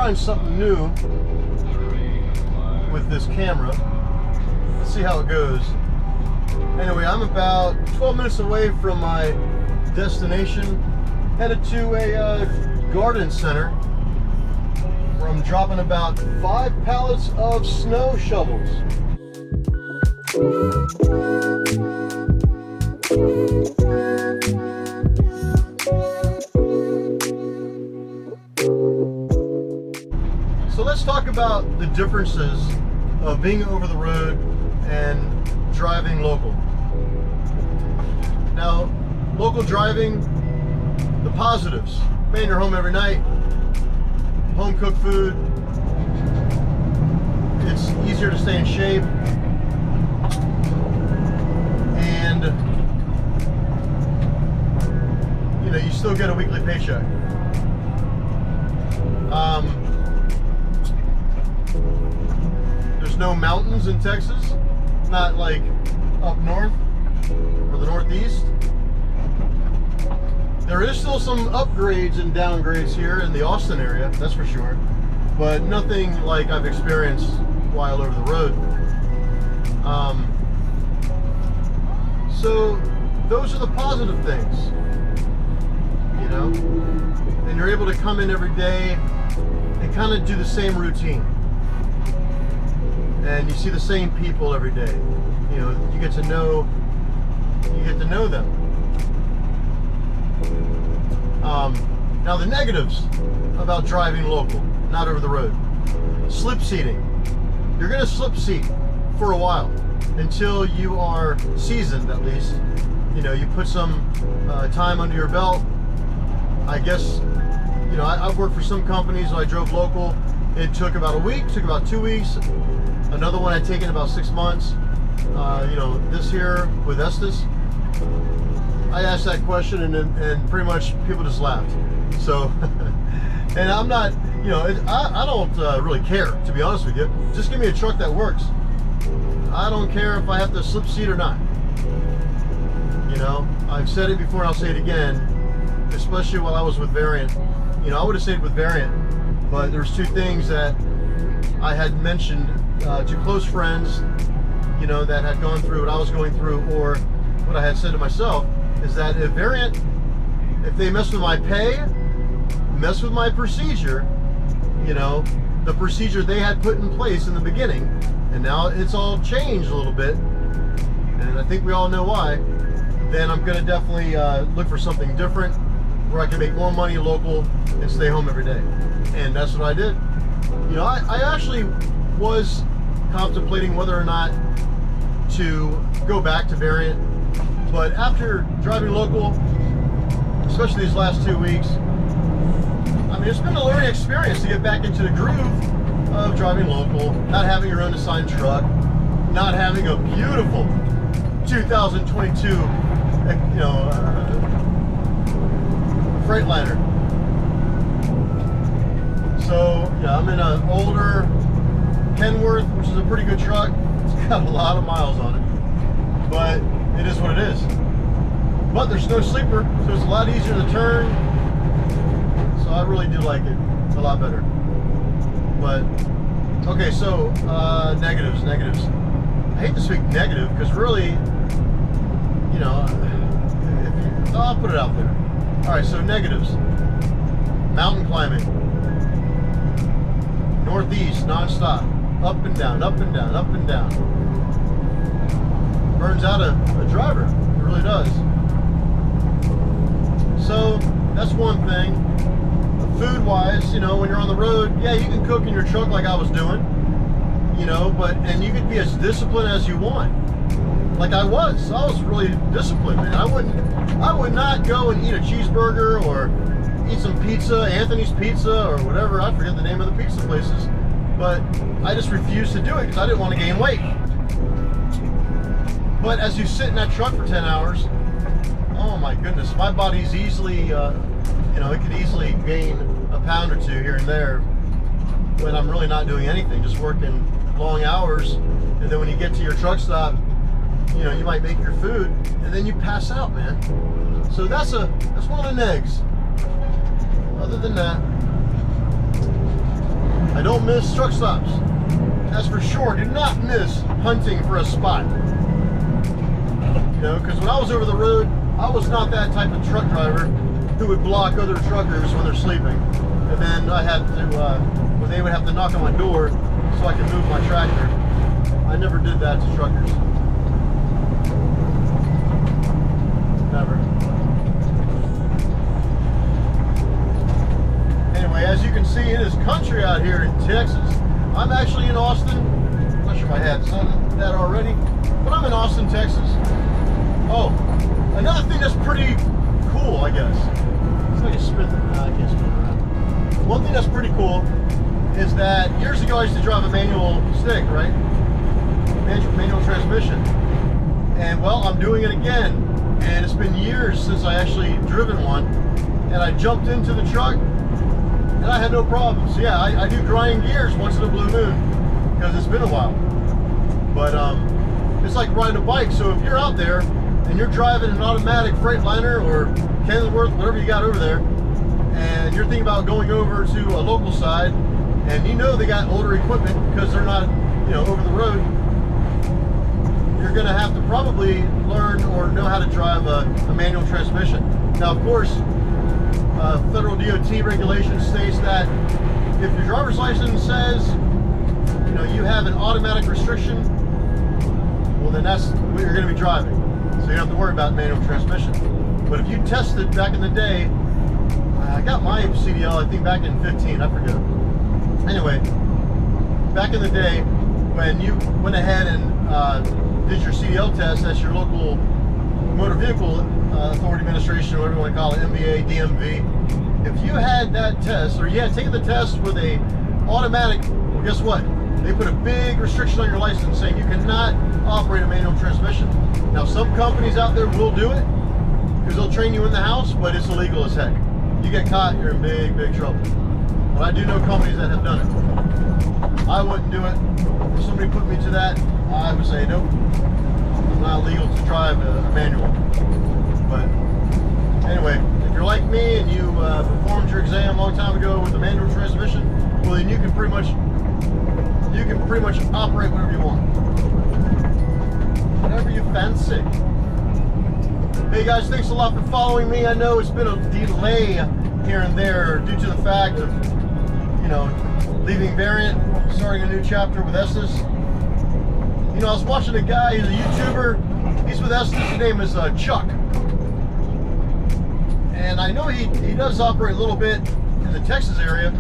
trying something new with this camera. Let's see how it goes. Anyway, I'm about 12 minutes away from my destination, headed to a garden center where I'm dropping about 5 pallets of snow shovels. So let's talk about the differences of being over the road and driving local. Now, local driving, the positives: man, you're home every night, home cooked food, it's easier to stay in shape, and you know, you still get a weekly paycheck. There's no mountains in Texas, not like up north or the Northeast. There is still some upgrades and downgrades here in the Austin area, that's for sure, but nothing like I've experienced while over the road. So those are the positive things, you know, and you're able to come in every day and kind of do the same routine, and you see the same people every day. You know, you get to know them. Now the negatives about driving local, not over the road: slip seating. You're going to slip seat for a while until you are seasoned, at least. You know, you put some time under your belt. I guess, you know, I've worked for some companies. I drove local. It took about a week, took about 2 weeks. Another one I'd taken about 6 months. You know, this here with ESTES, I asked that question and pretty much people just laughed. So, and I'm not, you know, I don't really care, to be honest with you. Just give me a truck that works. I don't care if I have to slip seat or not. You know, I've said it before and I'll say it again, especially while I was with Variant. You know, I would have stayed with Variant, but there's 2 things that I had mentioned to close friends, you know, that had gone through what I was going through, or what I had said to myself, is that if Variant, if they mess with my pay, mess with my procedure, you know, the procedure they had put in place in the beginning, and now it's all changed a little bit, and I think we all know why, then I'm going to definitely look for something different where I can make more money local and stay home every day. And that's what I did. You know, I actually was contemplating whether or not to go back to Variant, but after driving local, especially these last 2 weeks, I mean, it's been a learning experience to get back into the groove of driving local, not having your own assigned truck, not having a beautiful 2022, you know, Freightliner. So, yeah, I'm in an older Kenworth, which is a pretty good truck. It's got a lot of miles on it, but it is what it is. But there's no sleeper, so it's a lot easier to turn. So I really do like it a lot better. But, okay, so negatives. I hate to speak negative because really, you know, I'll put it out there. All right, so negatives: mountain climbing, Northeast nonstop, up and down, up and down, up and down. Burns out a driver. It really does. So that's one thing. Food-wise, you know, when you're on the road, yeah, you can cook in your truck like I was doing, you know, and you could be as disciplined as you want. Like I was really disciplined, man. I would not go and eat a cheeseburger or eat some pizza, Anthony's Pizza or whatever. I forget the name of the pizza places, but I just refused to do it because I didn't want to gain weight. But as you sit in that truck for 10 hours, oh my goodness, my body's easily, you know, it could easily gain a pound or 2 here and there when I'm really not doing anything, just working long hours. And then when you get to your truck stop, you know, you might make your food and then you pass out, man. So that's one of the negs. Other than that, I don't miss truck stops. As for sure, do not miss hunting for a spot. You know, because when I was over the road, I was not that type of truck driver who would block other truckers when they're sleeping. And then I had to, when they would have to knock on my door so I could move my tractor. I never did that to truckers. Never. Anyway, as you can see, it is country out here in Texas. I'm actually in Austin. I'm not sure if I had that already, but I'm in Austin, Texas. Oh, another thing that's pretty cool, I guess. It's like a spin. I can't spin around. One thing that's pretty cool is that years ago I used to drive a manual stick, right? Manual transmission. And well, I'm doing it again. And it's been years since I actually driven one. And I jumped into the truck and I had no problems. So yeah, I do grind gears once in a blue moon because it's been a while. But it's like riding a bike. So if you're out there and you're driving an automatic Freightliner or Kenworth, whatever you got over there, and you're thinking about going over to a local side, and you know they got older equipment because they're not, you know, over the road, you're going to have to probably learn or know how to drive a manual transmission. Now, of course, federal DOT regulation states that if your driver's license says, you know, you have an automatic restriction, well, then that's what you're going to be driving. So you don't have to worry about manual transmission. But if you tested back in the day, I got my CDL, I think back in 15, I forget. Anyway, back in the day, when you went ahead and did your CDL test, that's your local Motor Vehicle Authority Administration, or whatever you want to call it, MVA, DMV. If you had that test, or you had taken the test with a automatic, well, guess what? They put a big restriction on your license saying you cannot operate a manual transmission. Now, some companies out there will do it because they'll train you in the house, but it's illegal as heck. You get caught, you're in big, big trouble. But I do know companies that have done it. I wouldn't do it. If somebody put me to that, I would say, nope, I'm not legal to drive a manual. But anyway, if you're like me and you performed your exam a long time ago with a manual transmission, well, then you can pretty much operate whatever you want. Whatever you fancy. Hey guys, thanks a lot for following me. I know it's been a delay here and there due to the fact of, you know, leaving Variant, starting a new chapter with ESTES. You know, I was watching a guy, he's a YouTuber, he's with ESTES, his name is Chuck. And I know he does operate a little bit in the Texas area.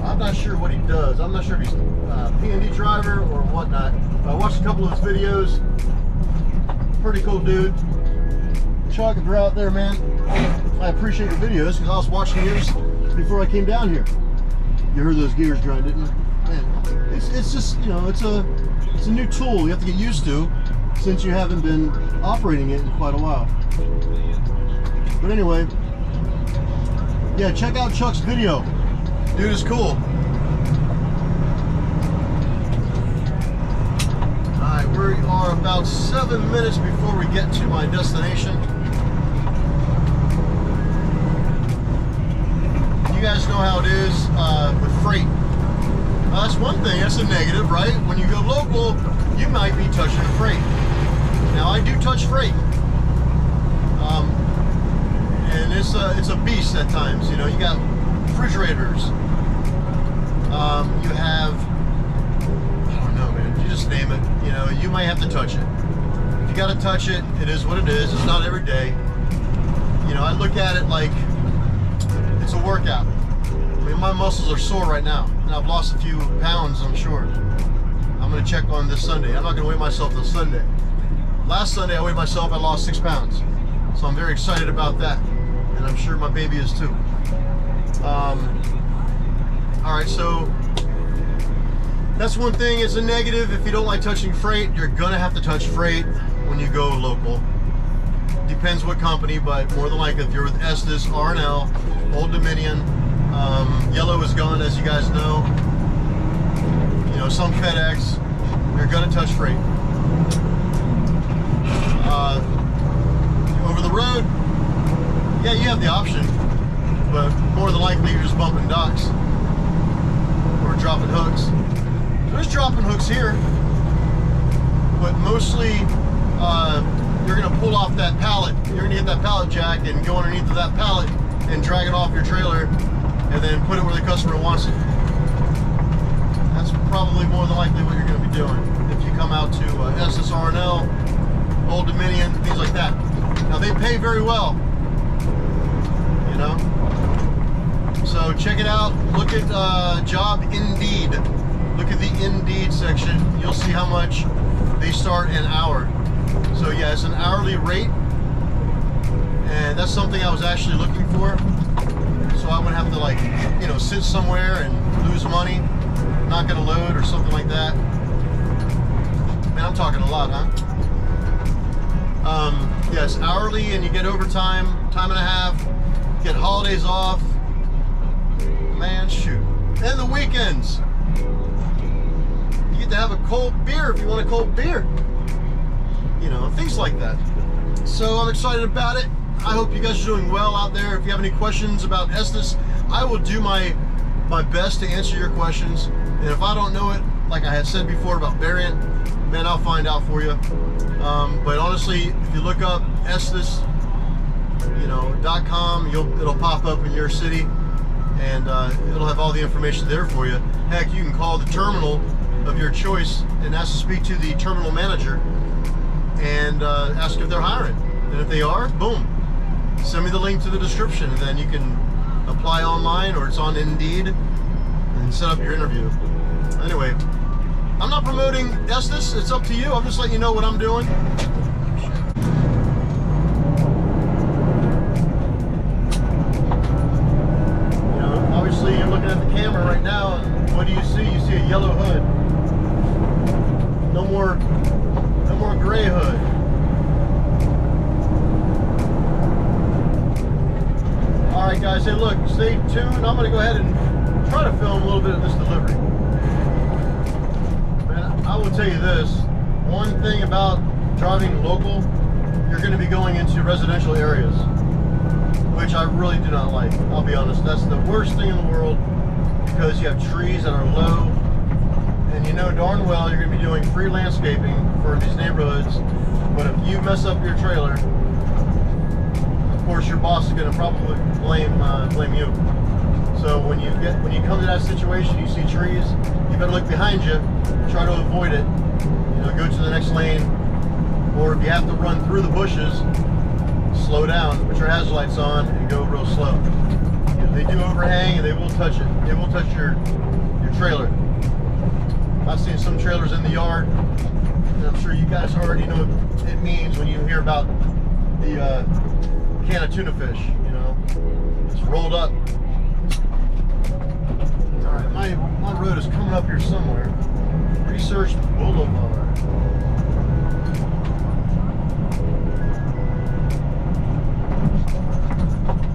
I'm not sure what he does. I'm not sure if he's a P&D driver or whatnot. I watched a couple of his videos. Pretty cool dude. Chuck, if you're out there, man, I appreciate your videos because I was watching yours before I came down here. You heard those gears grind, didn't you? Man, it's just, you know, it's a new tool you have to get used to since you haven't been operating it in quite a while. But anyway, yeah, check out Chuck's video. Dude is cool. Alright, we are about 7 minutes before we get to my destination. You guys know how it is with freight. That's one thing, that's a negative, right? When you go local, you might be touching freight. Now, I do touch freight. And it's a beast at times. You know, you got refrigerators. You have, I don't know, man, you just name it. You know, you might have to touch it. If you got to touch it, it is what it is. It's not every day. You know, I look at it like it's a workout. I mean, my muscles are sore right now, and I've lost a few pounds, I'm sure. I'm going to check on this Sunday. I'm not going to weigh myself till Sunday. Last Sunday, I weighed myself, I lost 6 pounds. So I'm very excited about that, and I'm sure my baby is too. Alright, so that's one thing. It's a negative. If you don't like touching freight, you're gonna have to touch freight when you go local. Depends what company, but more than likely if you're with ESTES, R&L, Old Dominion, Yellow is gone, as you guys know. You know, some FedEx, you're gonna touch freight. Over the road, yeah, you have the option, but more than likely you're just bumping docks. we're dropping hooks. There's dropping hooks here, but mostly you're going to pull off that pallet. You're going to get that pallet jack and go underneath of that pallet and drag it off your trailer and then put it where the customer wants it. That's probably more than likely what you're going to be doing if you come out to ESTES R&L, Old Dominion, things like that. Now they pay very well, you know. So check it out. Look at Job Indeed. Look at the Indeed section. You'll see how much they start an hour. So yeah, it's an hourly rate, and that's something I was actually looking for. So I wouldn't have to, like, you know, sit somewhere and lose money, not get a load or something like that. Man, I'm talking a lot, huh? Yeah, it's hourly, and you get overtime, time and a half, get holidays off. Man, shoot. And the weekends. You get to have a cold beer if you want a cold beer. You know, things like that. So I'm excited about it. I hope you guys are doing well out there. If you have any questions about ESTES, I will do my best to answer your questions. And if I don't know it, like I had said before about variant, man, I'll find out for you. But honestly, if you look up ESTES, you know, .com, it'll pop up in your city, and it'll have all the information there for you. Heck, you can call the terminal of your choice and ask to speak to the terminal manager and ask if they're hiring. And if they are, boom, send me the link to the description, and then you can apply online, or it's on Indeed, and set up your interview. Anyway, I'm not promoting ESTES. It's up to you. I'm just letting you know what I'm doing. You know, obviously you're looking at the camera right now, and what do you see? You see a yellow hood. No more gray hood. All right, guys. Hey, look, stay tuned. I'm going to go ahead and try to film a little bit of this delivery. I will tell you this, one thing about driving local, you're going to be going into residential areas, which I really do not like. I'll be honest, that's the worst thing in the world, because you have trees that are low, and you know darn well you're going to be doing free landscaping for these neighborhoods, but if you mess up your trailer, of course your boss is going to probably blame you. So when you come to that situation, you see trees, you better look behind you, try to avoid it, you know, go to the next lane, or if you have to run through the bushes, slow down, put your hazard lights on, and go real slow. You know, they do overhang, and they will touch it. They will touch your trailer. I've seen some trailers in the yard, and I'm sure you guys already know what it means when you hear about the can of tuna fish, you know, it's rolled up. Alright, my road is coming up here somewhere. Research Boulevard.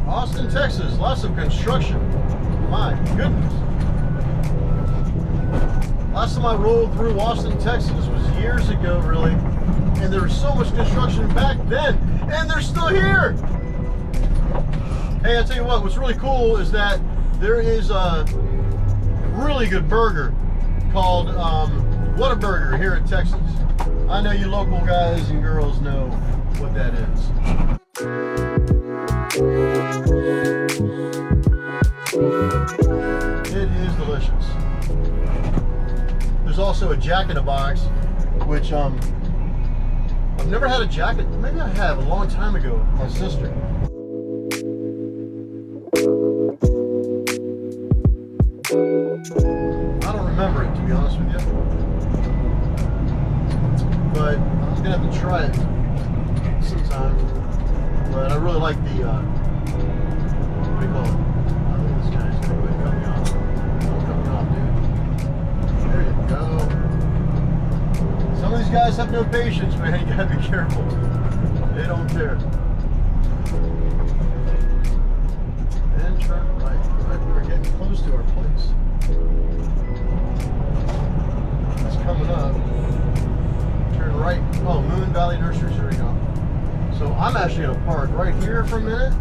Austin, Texas. Lots of construction. My goodness. Last time I rolled through Austin, Texas was years ago, really. And there was so much construction back then. And they're still here! Hey, I'll tell you what's really cool is that there is a really good burger called Whataburger here in Texas. I know you local guys and girls know what that is. It is delicious. There's also a Jack in the Box, which I've never had a Jack in, maybe I have a long time ago with my sister. I don't remember it, to be honest with you. But I'm gonna have to try it sometime. But I really like the what do you call it? I think this guy's gonna go ahead and cut me off. Don't cut me off, dude. There you go. Some of these guys have no patience, man. You gotta be careful. They don't care. And turn right. We're getting close to our place. It's coming up. Turn right. Oh, Moon Valley Nurseries. Here we go. So I'm actually going to park right here for a minute,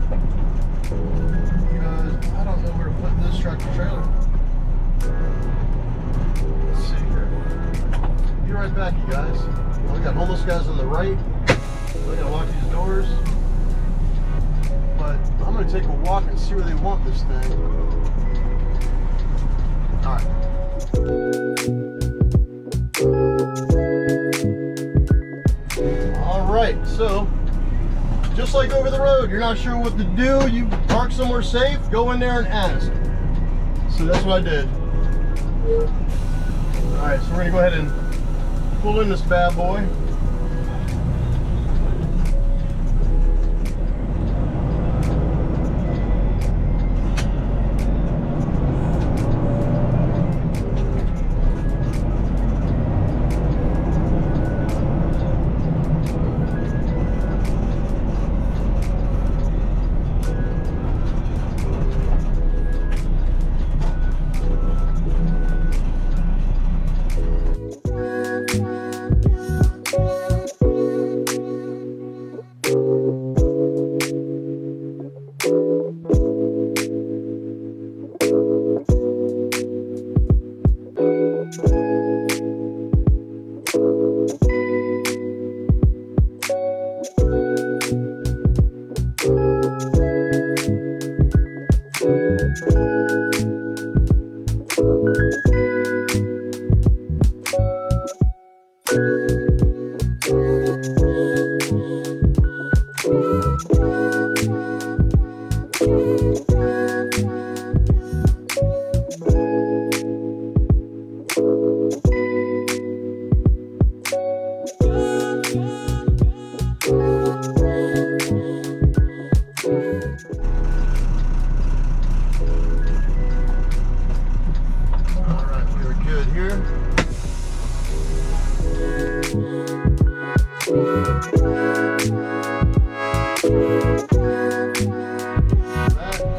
because I don't know where to put this tractor trailer. see here. Be right back, you guys. We got homeless guys on the right. We gotta lock these doors. But I'm gonna take a walk and see where they want this thing. Alright. Alright, so just like over the road, you're not sure what to do, you park somewhere safe, go in there and ask. So that's what I did. Alright, so we're gonna go ahead and pull in this bad boy.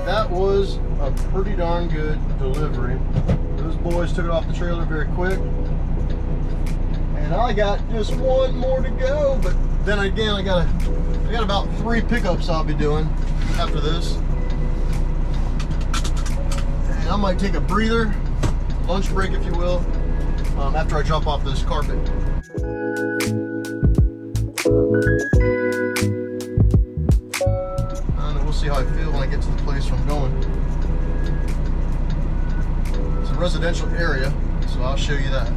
That was a pretty darn good delivery. Those boys took it off the trailer very quick. And I got just one more to go, but then again I got about 3 pickups I'll be doing after this. And I might take a breather, lunch break if you will, after I drop off this carpet. And we'll see how I feel when I get to the place where I'm going. It's a residential area, so I'll show you that.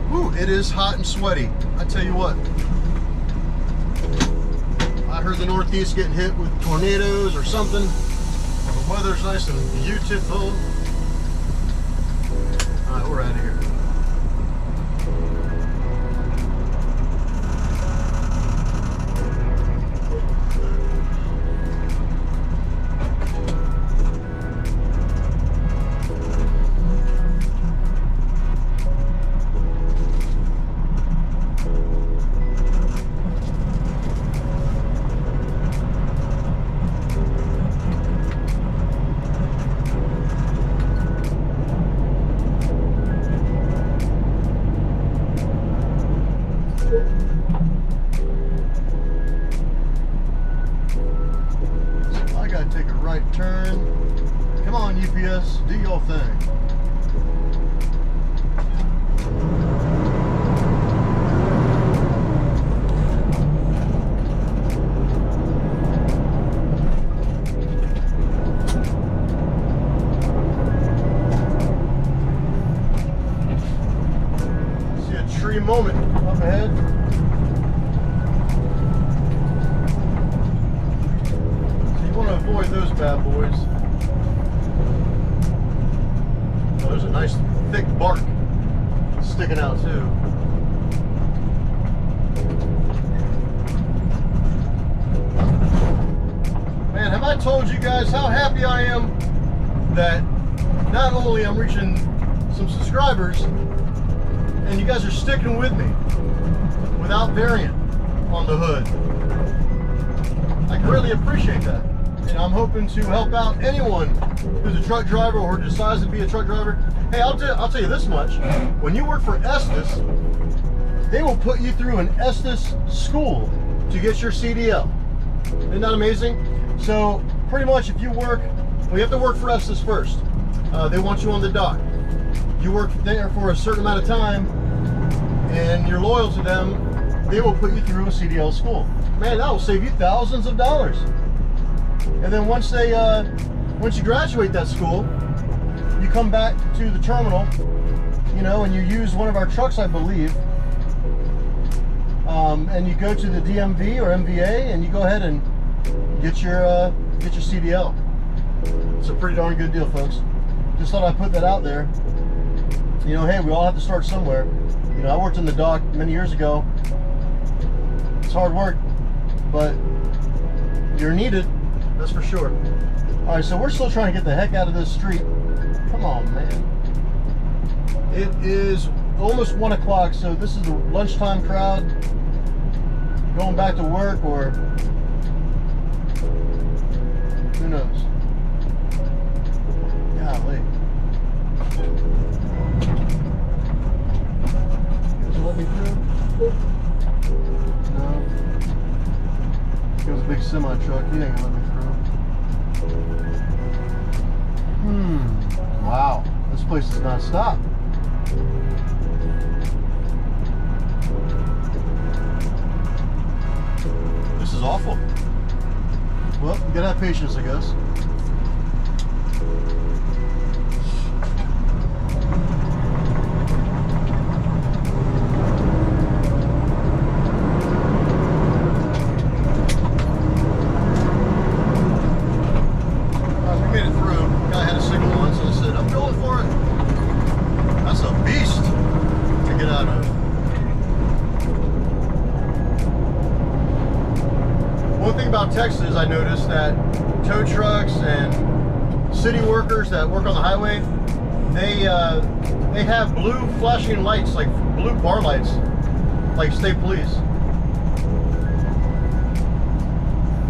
Woo, it is hot and sweaty. I tell you what. I heard the Northeast getting hit with tornadoes or something. Well, the weather's nice and beautiful. Alright, we're out of here. Take a right turn. Come on, UPS, do your thing. See a tree moment up ahead. Avoid those bad boys. Oh, there's a nice thick bark sticking out too. Man, have I told you guys how happy I am that not only I'm reaching some subscribers and you guys are sticking with me without variant on the hood. I really appreciate that. And I'm hoping to help out anyone who's a truck driver or decides to be a truck driver. Hey, I'll tell you this much. When you work for ESTES, they will put you through an ESTES school to get your CDL. Isn't that amazing? So pretty much if you work, well, you have to work for ESTES first. They want you on the dock. you work there for a certain amount of time and you're loyal to them, they will put you through a CDL school. Man, that will save you thousands of dollars. And then once you graduate that school, you come back to the terminal, you know, and you use one of our trucks, I believe, and you go to the DMV or MVA and you go ahead and get your CDL. It's a pretty darn good deal, folks. Just thought I'd put that out there. You know, hey, we all have to start somewhere. You know, I worked in the dock many years ago. It's hard work, but you're needed, that's for sure. All right, so we're still trying to get the heck out of this street. Come on, man. It is almost 1 o'clock, so this is the lunchtime crowd going back to work, or who knows? Golly. Does it let me through? No. There's a big semi truck. He ain't gonna let me through. Wow. This place does not stop. This is awful. Well, you gotta have patience, I guess. We made it through. Guy had a signal on, so I said, I'm going for it. That's a beast to get out of. One thing about Texas, I noticed that tow trucks and city workers that work on the highway, they have blue flashing lights, like blue bar lights, like state police.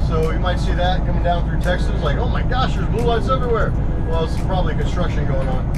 So you might see that coming down through Texas, like, oh my gosh, there's blue lights everywhere. Well, it's probably construction going on.